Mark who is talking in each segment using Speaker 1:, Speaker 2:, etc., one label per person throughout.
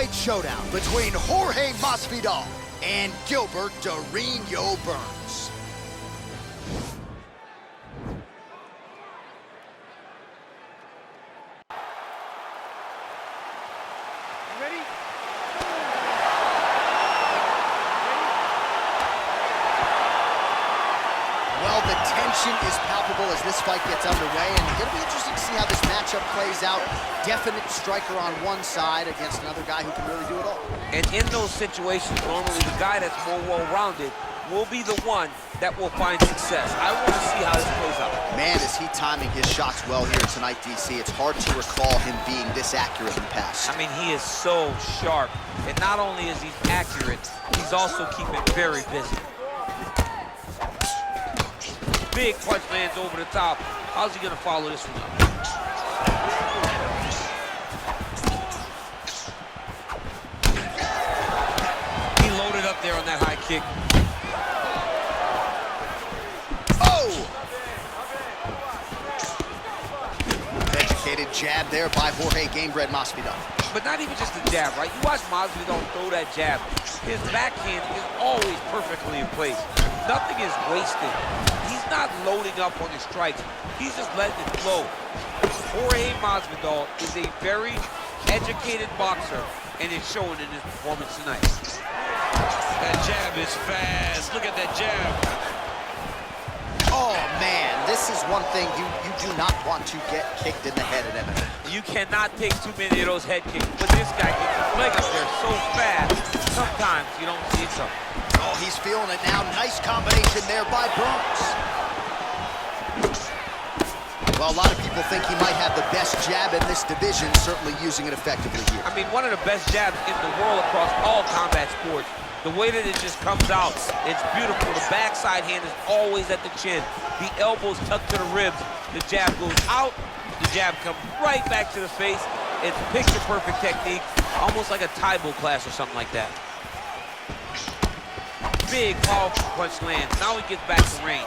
Speaker 1: heavyweight showdown between Jorge Masvidal and Gilbert Burns.
Speaker 2: Ready?
Speaker 1: Well, the tension is palpable as this fight gets underway, and it'll be interesting to see how this matchup plays out. Definite striker on one side against another guy who can really do it all.
Speaker 3: And in those situations, normally the guy that's more well-rounded will be the one that will find success. I want to see how this plays out.
Speaker 1: Man, is he timing his shots well here tonight, DC. It's hard to recall him being this accurate in the past.
Speaker 3: I mean, he is so sharp. And not only is he accurate, he's also keeping very busy. Big punch lands over the top. How's he gonna follow this one up? He loaded up there on that high kick.
Speaker 1: Oh! Educated jab there by Jorge Gamebred Masvidal.
Speaker 3: But not even just the jab, right? You watch Masvidal throw that jab. His backhand is always perfectly in place. Nothing is wasted. He's not loading up on his strikes. He's just letting it flow. Jorge Masvidal is a very educated boxer, and it's showing in his performance tonight.
Speaker 4: That jab is fast. Look at that jab.
Speaker 1: Oh, man, this is one thing you do not want to get kicked in the head at MMA.
Speaker 3: You cannot take too many of those head kicks, but this guy gets his leg up there so fast, sometimes you don't see something.
Speaker 1: Oh, he's feeling it now. Nice combination there by Burns. Well, a lot of people think he might have the best jab in this division, certainly using it effectively here.
Speaker 3: I mean, one of the best jabs in the world across all combat sports. The way that it just comes out, it's beautiful. The backside hand is always at the chin. The elbows tucked to the ribs. The jab goes out, the jab comes right back to the face. It's picture-perfect technique, almost like a Taibo class or something like that. Big, powerful punch lands. Now he gets back to range.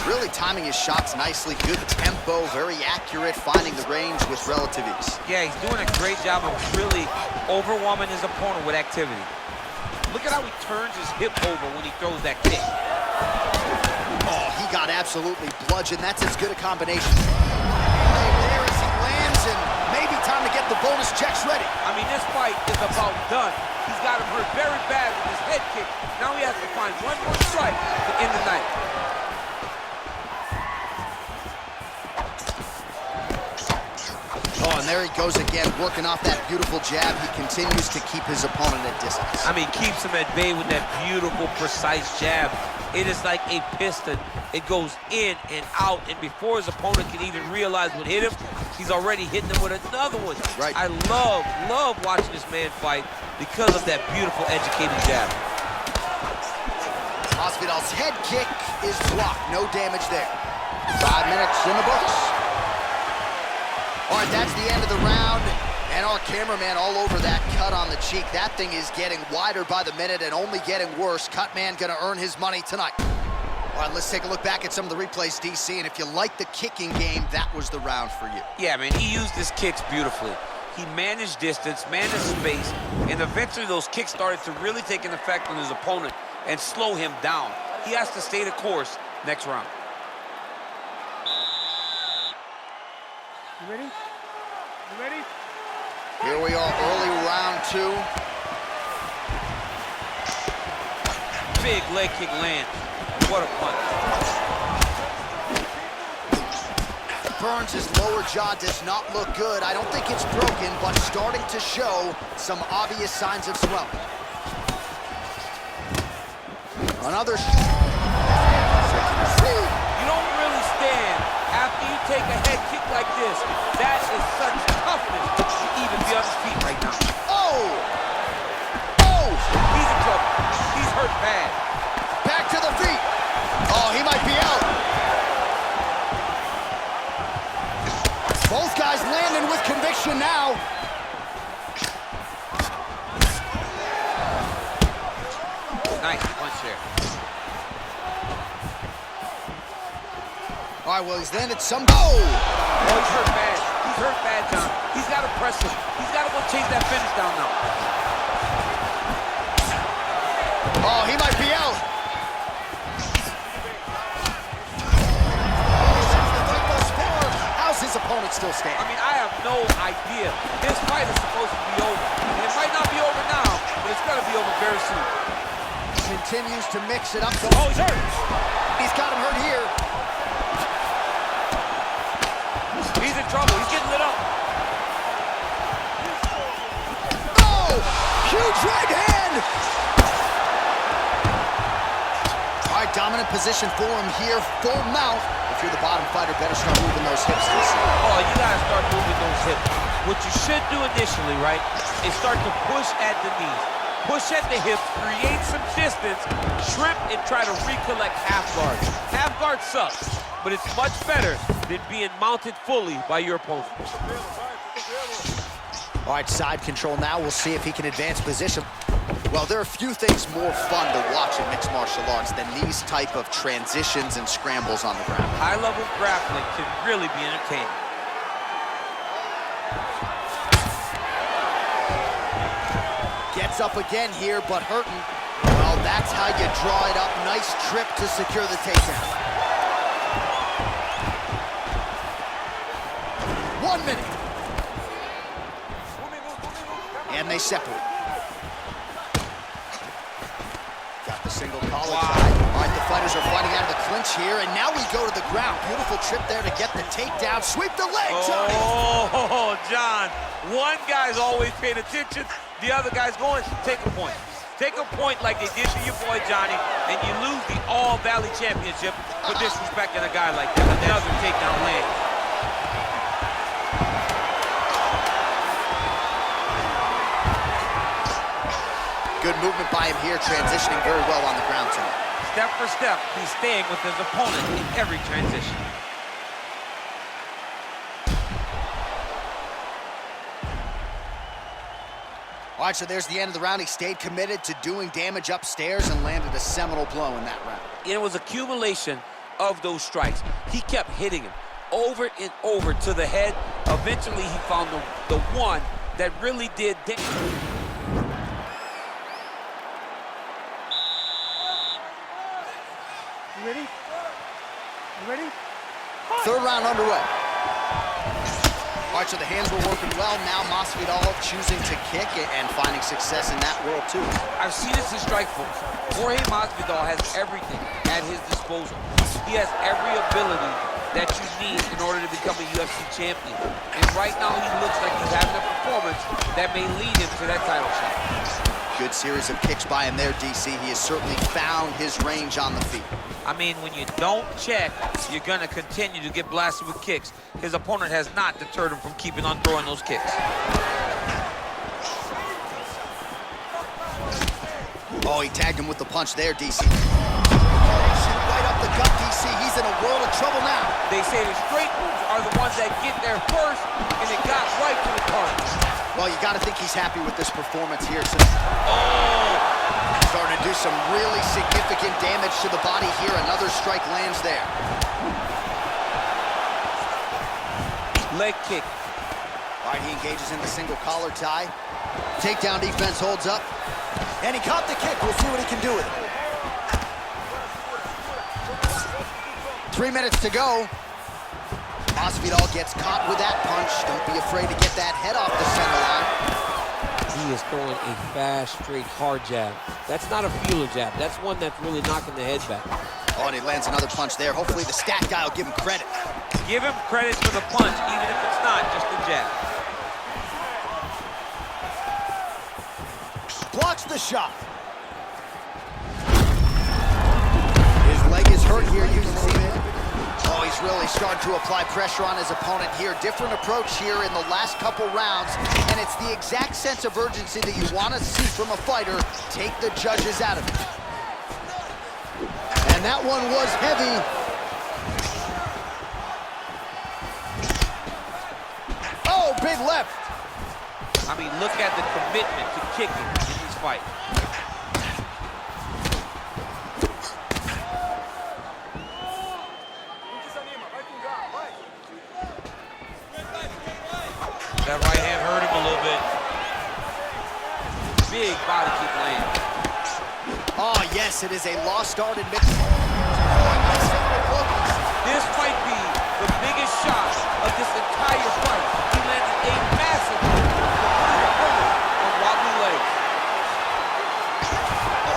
Speaker 1: Really timing his shots nicely. Good tempo, very accurate, finding the range with relative ease.
Speaker 3: Yeah, he's doing a great job of really overwhelming his opponent with activity. Look at how he turns his hip over when he throws that kick.
Speaker 1: Oh, he got absolutely bludgeoned. That's as good a combination. Right there as he lands, and maybe time to get the bonus checks ready.
Speaker 3: I mean, this fight is about done. He's got him hurt very bad with his head kick. Now he has to find one more strike to end the night.
Speaker 1: Oh, and there he goes again, working off that beautiful jab. He continues to keep his opponent at distance.
Speaker 3: I mean, keeps him at bay with that beautiful, precise jab. It is like a piston. It goes in and out, and before his opponent can even realize what hit him, he's already hitting him with another one.
Speaker 1: Right.
Speaker 3: I love watching this man fight because of that beautiful, educated jab.
Speaker 1: Masvidal's head kick is blocked. No damage there. 5 minutes in the books. All right, that's the end of the round, and our cameraman all over that cut on the cheek. That thing is getting wider by the minute and only getting worse. Cut man gonna earn his money tonight. All right, let's take a look back at some of the replays, DC, and if you like the kicking game, that was the round for you.
Speaker 3: Yeah, man, he used his kicks beautifully. He managed distance, managed space, and eventually those kicks started to really take an effect on his opponent and slow him down. He has to stay the course next round.
Speaker 2: You ready? You ready?
Speaker 1: Here we are, early round 2.
Speaker 3: Big leg kick lands. What a punch.
Speaker 1: Burns' lower jaw does not look good. I don't think it's broken, but starting to show some obvious signs of swelling. Another...
Speaker 3: You don't really stand after you take a head kick like this. That is such toughness to even be on his feet right now.
Speaker 1: Oh! Oh!
Speaker 3: He's in trouble. He's hurt bad.
Speaker 1: Back to the feet. Oh, he might be out. Both guys landing with conviction now.
Speaker 3: Nice punch there.
Speaker 1: All right, well, he's landed some... Oh!
Speaker 3: Oh, he's hurt bad. He's hurt bad, John. He's got to aggressive. He's got to go chase that finish down now.
Speaker 1: Oh, he might be out. How's his opponent still standing?
Speaker 3: I mean, I have no idea. This fight is supposed to be over. And it might not be over now, but it's going to be over very soon.
Speaker 1: Continues to mix it up.
Speaker 3: Oh, he's hurt.
Speaker 1: He's got him hurt here.
Speaker 3: He's in trouble. He's getting lit up.
Speaker 1: Oh! Huge right hand! All right, dominant position for him here. Full mount. If you're the bottom fighter, better start moving those hips.
Speaker 3: Oh, you got to start moving those hips. What you should do initially, right, is start to push at the knees. Push at the hips, create some distance, shrimp, and try to recollect half guard. Half guard sucks, but it's much better than being mounted fully by your opponent.
Speaker 1: All right, side control now. We'll see if he can advance position. Well, there are few things more fun to watch in mixed martial arts than these type of transitions and scrambles on the ground.
Speaker 3: High-level grappling can really be entertaining.
Speaker 1: Gets up again here, but hurting. Well, that's how you draw it up. Nice trip to secure the takedown. 1 minute. And they separate. Got the single collar tie. All right, the fighters are fighting out of the clinch here, and now we go to the ground. Beautiful trip there to get the takedown. Sweep the leg, Johnny.
Speaker 3: Oh, John. One guy's always paying attention. The other guy's going, take a point. Take a point like they did to your boy, Johnny, and you lose the All-Valley Championship for disrespecting a guy like that. Another takedown leg.
Speaker 1: Good movement by him here, transitioning very well on the ground tonight.
Speaker 3: Step for step, he's staying with his opponent in every transition.
Speaker 1: All right, so there's the end of the round. He stayed committed to doing damage upstairs and landed a seminal blow in that round.
Speaker 3: It was accumulation of those strikes. He kept hitting him over and over to the head. Eventually, he found the one that really did damage.
Speaker 2: You ready? You ready?
Speaker 1: Third round underway. All right, so the hands were working well. Now Masvidal choosing to kick and finding success in that world, too.
Speaker 3: I've seen this in Strikeforce. Jorge Masvidal has everything at his disposal. He has every ability that you need in order to become a UFC champion. And right now, he looks like he's having a performance that may lead him to that title shot.
Speaker 1: Good series of kicks by him there, DC. He has certainly found his range on the feet.
Speaker 3: I mean, when you don't check, you're going to continue to get blasted with kicks. His opponent has not deterred him from keeping on throwing those kicks.
Speaker 1: Oh, he tagged him with the punch there, DC. Right up the gut, DC. He's in a world of trouble now.
Speaker 3: They say the straight moves are the ones that get there first, and it got right to the target.
Speaker 1: Well, you got to think he's happy with this performance here tonight.
Speaker 3: Oh!
Speaker 1: Starting to do some really significant damage to the body here. Another strike lands there.
Speaker 3: Leg kick.
Speaker 1: All right, he engages in the single collar tie. Takedown defense holds up. And he caught the kick. We'll see what he can do with it. 3 minutes to go. Masvidal gets caught with that punch. Don't be afraid to get that head off the center line.
Speaker 5: He is throwing a fast, straight, hard jab. That's not a feeler jab. That's one that's really knocking the head back.
Speaker 1: Oh, and he lands another punch there. Hopefully the stat guy will give him credit.
Speaker 3: Give him credit for the punch, even if it's not just a jab.
Speaker 1: Blocks the shot. His leg is hurt here, you can see it. Oh, he's really starting to apply pressure on his opponent here. Different approach here in the last couple rounds, and it's the exact sense of urgency that you want to see from a fighter. Take the judges out of it. And that one was heavy. Oh, big left.
Speaker 3: I mean, look at the commitment to kicking in this fight.
Speaker 4: That right hand hurt him a little bit.
Speaker 3: Big body kick land.
Speaker 1: Oh, yes, it is a lost art in mix.
Speaker 3: This might be the biggest shot of this entire fight. He landed a massive on wobbly legs.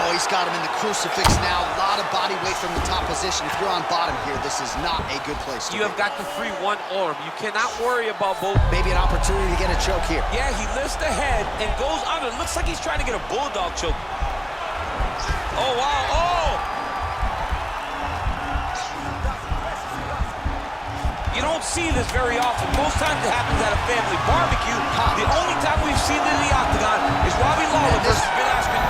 Speaker 1: Oh, he's got him in the crucifix now. A lot of body weight from the top position. If you're on bottom here, this is not a good place to be.
Speaker 3: You have got to free one arm. You cannot worry about both.
Speaker 1: Maybe an opportunity to get a choke here.
Speaker 3: Yeah, he lifts the head and goes under. Looks like he's trying to get a bulldog choke. Oh, wow. Oh! You don't see this very often. Most times it happens at a family barbecue. The only time we've seen it in the octagon is Robbie Lawler versus Ben Askren.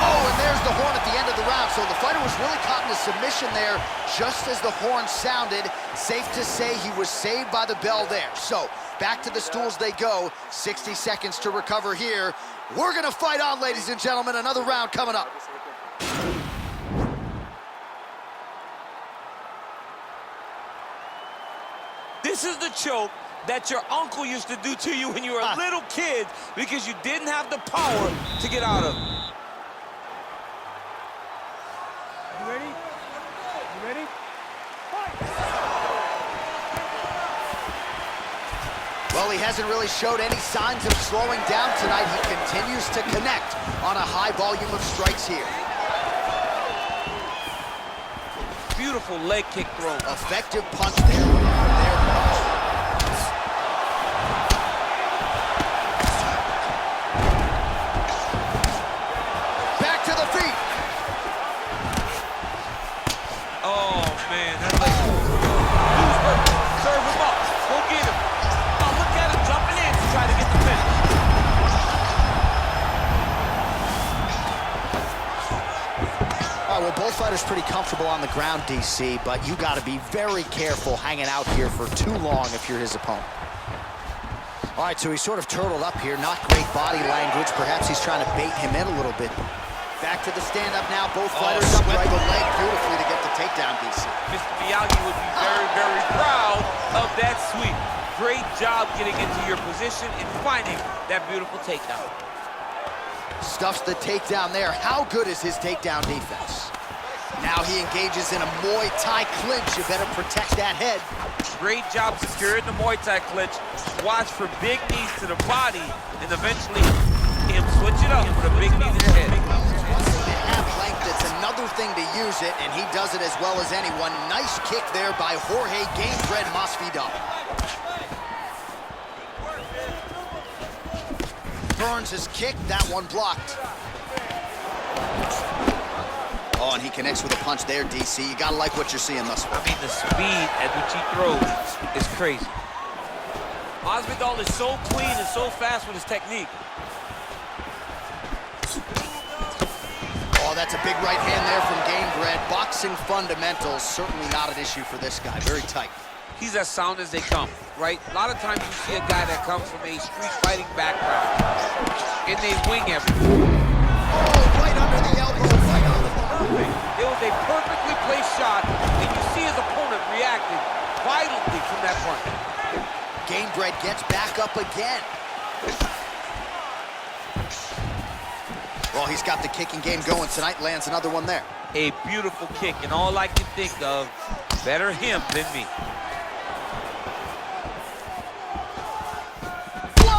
Speaker 1: Oh, and there's the horn at the end of the round. So the fighter was really caught in a submission there just as the horn sounded. Safe to say he was saved by the bell there. So back to the stools they go. 60 seconds to recover here. We're going to fight on, ladies and gentlemen. Another round coming up.
Speaker 3: This is the choke that your uncle used to do to you when you were a little kid because you didn't have the power to get out of.
Speaker 2: You ready? You ready? Fight!
Speaker 1: Well, he hasn't really showed any signs of slowing down tonight. He continues to connect on a high volume of strikes here.
Speaker 3: Beautiful leg kick throw.
Speaker 1: Effective punch there. Back to the feet.
Speaker 3: Oh, man, that leg. Serve him up. Go get him. Oh, look at him jumping in to try to get the finish.
Speaker 1: All right, well, both fighters pretty comfortable on the ground, DC, but you got to be very careful hanging out here for too long if you're his opponent. All right, so he's sort of turtled up here. Not great body language. Perhaps he's trying to bait him in a little bit. Back to the stand-up now. Both fighters upright. The leg beautifully to get the takedown, DC.
Speaker 3: Mr. Miyagi would be very, very proud of that sweep. Great job getting into your position and finding that beautiful takedown.
Speaker 1: Stuffs the takedown there. How good is his takedown defense? Now he engages in a Muay Thai clinch. You better protect that head.
Speaker 3: Great job securing the Muay Thai clinch. Watch for big knees to the body and eventually him switch it up with a big knee to the head.
Speaker 1: They have length. It's another thing to use it, and he does it as well as anyone. Nice kick there by Jorge Gamebred Masvidal. Burns his kick, that one blocked. Oh, and he connects with a punch there, DC. You gotta like what you're seeing thus far.
Speaker 3: I mean, the speed at which he throws is crazy. Masvidal is so clean and so fast with his technique.
Speaker 1: Oh, that's a big right hand there from Gamebred. Boxing fundamentals, certainly not an issue for this guy. Very tight.
Speaker 3: He's as sound as they come, right? A lot of times you see a guy that comes from a street fighting background and they wing everything.
Speaker 1: Oh, right under the elbow, right on the
Speaker 3: Perfect. It was a perfectly placed shot, and you see his opponent reacting violently from that punch.
Speaker 1: Gamebred gets back up again. Well, he's got the kicking game going tonight. Lands another one there.
Speaker 3: A beautiful kick, and all I can think of, better him than me.
Speaker 1: Whoa!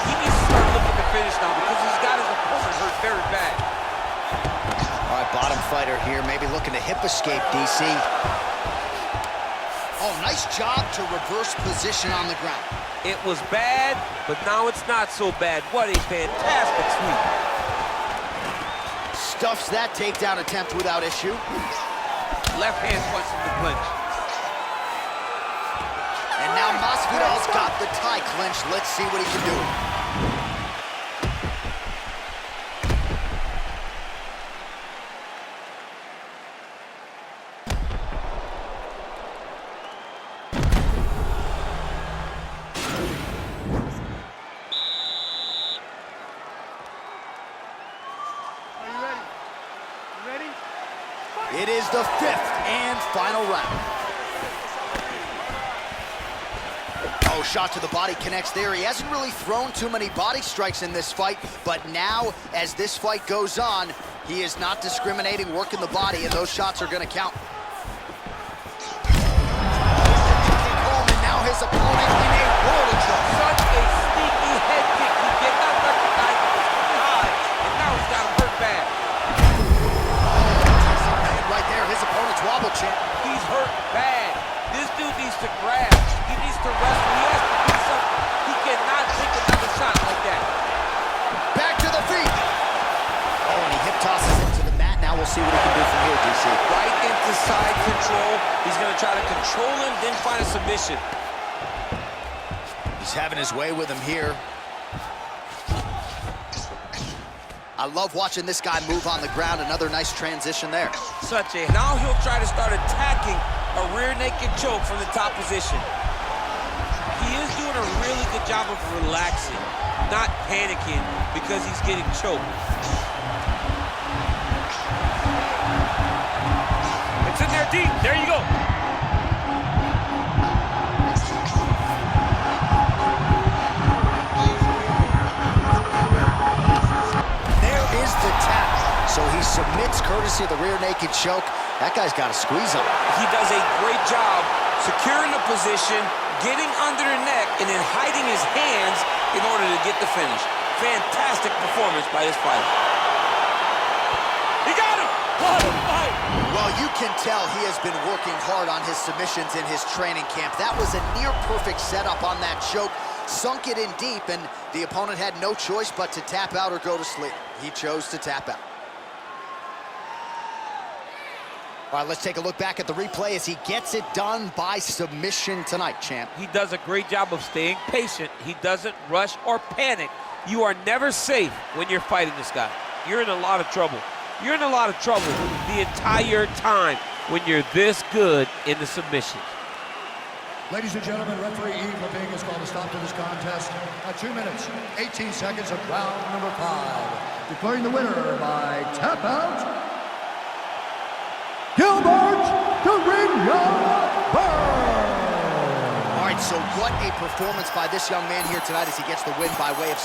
Speaker 3: He needs to start looking to finish now because he's got his opponent hurt very bad.
Speaker 1: All right, bottom fighter here, maybe looking to hip escape, DC. Oh, nice job to reverse position on the ground.
Speaker 3: It was bad, but now it's not so bad. What a fantastic sweep.
Speaker 1: Stuffs that takedown attempt without issue.
Speaker 3: Left hand punch from the clinch.
Speaker 1: And now Masvidal's got the Thai clinch. Let's see what he can do. It is the fifth and final round. Oh, shot to the body connects there. He hasn't really thrown too many body strikes in this fight, but now, as this fight goes on, he is not discriminating, working the body, and those shots are going to count. And now his opponent in a world of trouble.
Speaker 3: Such a sneaky head kick. He did not recognize it was coming high, and now he's got him hurt bad.
Speaker 1: And right there, his opponent's wobble, champ.
Speaker 3: He's hurt bad. This dude needs to grab. He needs to wrestle. He has to do something. He cannot take another shot like that.
Speaker 1: Back to the feet. Oh, and he hip tosses into the mat. Now we'll see what he can do from here, DC.
Speaker 4: Right into side control. He's going to try to control him, then find a submission.
Speaker 1: He's having his way with him here. I love watching this guy move on the ground. Another nice transition there.
Speaker 3: Now he'll try to start attacking a rear naked choke from the top position. He is doing a really good job of relaxing, not panicking because he's getting choked.
Speaker 2: It's in there deep. There you go.
Speaker 1: There is the tap. So he submits courtesy of the rear naked choke. That guy's got a squeeze on him.
Speaker 3: He does a great job securing the position, getting under the neck, and then hiding his hands in order to get the finish. Fantastic performance by this fighter.
Speaker 2: He got him. What a fight.
Speaker 1: Well, you can tell he has been working hard on his submissions in his training camp. That was a near-perfect setup on that choke. Sunk it in deep, and the opponent had no choice but to tap out or go to sleep. He chose to tap out. All right, let's take a look back at the replay as he gets it done by submission tonight, champ.
Speaker 3: He does a great job of staying patient. He doesn't rush or panic. You are never safe when you're fighting this guy. You're in a lot of trouble. You're in a lot of trouble the entire time when you're this good in the submission.
Speaker 6: Ladies and gentlemen, referee Yves Laping has called a stop to this contest at 2 minutes, 18 seconds of round number 5. Declaring the winner by tap out, Gilbert Burr.
Speaker 1: All right, so what a performance by this young man here tonight as he gets the win by way of